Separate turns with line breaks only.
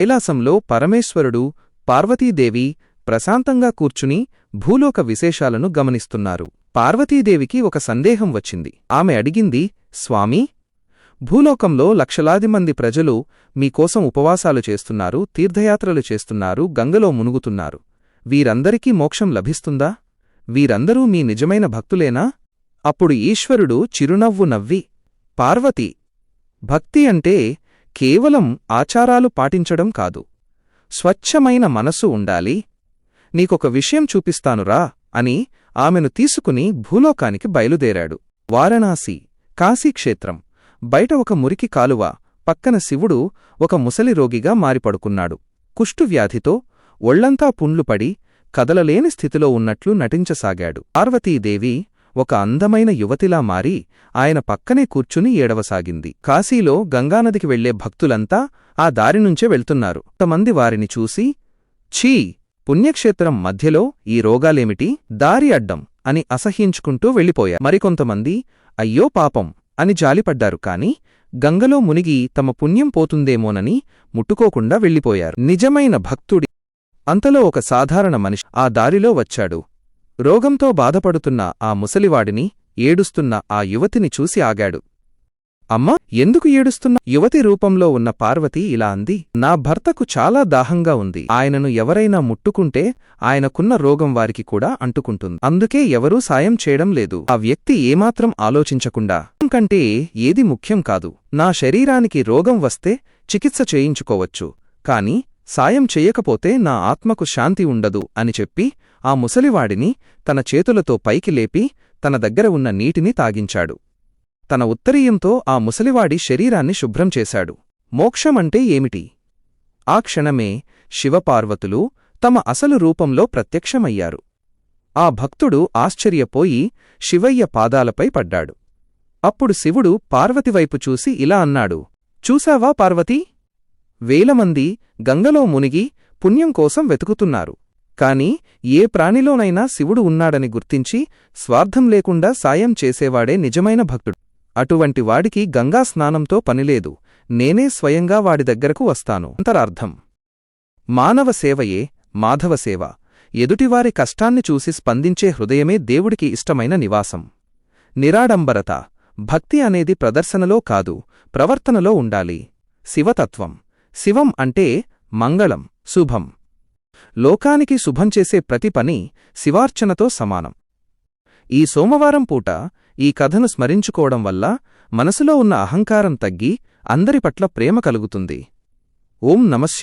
కైలాసంలో పరమేశ్వరుడు పార్వతీదేవి ప్రశాంతంగా కూర్చుని భూలోక విశేషాలను గమనిస్తున్నారు. పార్వతీదేవికి ఒక సందేహం వచ్చింది. ఆమె అడిగింది, స్వామీ, భూలోకంలో లక్షలాది మంది ప్రజలు మీకోసం ఉపవాసాలు చేస్తున్నారు, తీర్థయాత్రలు చేస్తున్నారు, గంగలో మునుగుతున్నారు. వీరందరికీ మోక్షం లభిస్తుందా? వీరందరూ మీ నిజమైన భక్తులేనా? అప్పుడు ఈశ్వరుడు చిరునవ్వు నవ్వి, పార్వతీ, భక్తి అంటే కేవలం ఆచారాలు పాటించడం కాదు, స్వచ్ఛమైన మనసు ఉండాలి. నీకొక విషయం చూపిస్తానురా అని ఆమెను తీసుకుని భూలోకానికి బయలుదేరాడు. వారణాసి, కాశీక్షేత్రం బయట ఒక మురికి కాలువ పక్కన శివుడు ఒక ముసలి రోగిగా మారిపడుకున్నాడు. కుష్ఠువ్యాధితో ఒళ్లంతా పుండ్లుపడి కదలలేని స్థితిలో ఉన్నట్లు నటించసాగాడు. పార్వతీదేవి ఒక అందమైన యువతిలా మారి ఆయన పక్కనే కూర్చుని ఏడవసాగింది. కాశీలో గంగానదికి వెళ్లే భక్తులంతా ఆ దారినుంచే వెళ్తున్నారు. కొంతమంది వారిని చూసి, ఛీ, పుణ్యక్షేత్రం మధ్యలో ఈ రోగాలేమిటి, దారి అడ్డం అని అసహ్యించుకుంటూ వెళ్ళిపోయారు. మరికొంతమంది అయ్యో పాపం అని జాలిపడ్డారు. కాని గంగలో మునిగి తమ పుణ్యం పోతుందేమోనని ముట్టుకోకుండా వెళ్ళిపోయారు. నిజమైన భక్తుడి. అంతలో ఒక సాధారణ మనిషి ఆ దారిలో వచ్చాడు. రోగంతో బాధపడుతున్న ఆ ముసలివాడిని, ఏడుస్తున్న ఆ యువతిని చూసి ఆగాడు. అమ్మా, ఎందుకు ఏడుస్తున్నా? యువతి రూపంలో ఉన్న పార్వతి ఇలా అంది, నా భర్తకు చాలా దాహంగా ఉంది. ఆయనను ఎవరైనా ముట్టుకుంటే ఆయనకున్న రోగం వారికి కూడా అంటుకుంటుంది. అందుకే ఎవరూ సాయం చేయడం లేదు. ఆ వ్యక్తి ఏమాత్రం ఆలోచించకుండా, కంటే ఏది ముఖ్యం కాదు, నా శరీరానికి రోగం వస్తే చికిత్స చేయించుకోవచ్చు, కాని సాయం చెయ్యకపోతే నా ఆత్మకు శాంతి ఉండదు అని చెప్పి ఆ ముసలివాడిని తన చేతులతో పైకి లేపి తన దగ్గర ఉన్న నీటిని తాగించాడు. తన ఉత్తరీయంతో ఆ ముసలివాడి శరీరాన్ని శుభ్రం చేశాడు. మోక్షమంటే ఏమిటి? ఆ క్షణమే శివపార్వతులు తమ అసలు రూపంలో ప్రత్యక్షమయ్యారు. ఆ భక్తుడు ఆశ్చర్యపోయి శివయ్య పాదాలపై పడ్డాడు. అప్పుడు శివుడు పార్వతివైపు చూసి ఇలా అన్నాడు, చూశావా పార్వతీ, వేలమంది గంగలో మునిగి పుణ్యం కోసం వెతుకుతున్నారు. కాని ఏ ప్రాణిలోనైనా శివుడు ఉన్నాడని గుర్తించి స్వార్థం లేకుండా సాయం చేసేవాడే నిజమైన భక్తుడు. అటువంటి వాడికి గంగా స్నానంతో పనిలేదు, నేనే స్వయంగా వాడి దగ్గరకు వస్తాను. అంతరార్థం: మానవ సేవయే మాధవసేవ. ఎదుటివారి కష్టాన్ని చూసి స్పందించే హృదయమే దేవుడికి ఇష్టమైన నివాసం. నిరాడంబరత. భక్తి అనేది ప్రదర్శనలో కాదు, ప్రవర్తనలో ఉండాలి. శివతత్వం. శివం అంటే మంగళం, శుభం. లోకానికి శుభం చేసే ప్రతి పని శివార్చనతో సమానం. ఈ సోమవారం పూట ఈ కథను స్మరించుకోవడం వల్ల మనసులో ఉన్న అహంకారం తగ్గి అందరి పట్ల ప్రేమ కలుగుతుంది. ఓం నమః శివాయ.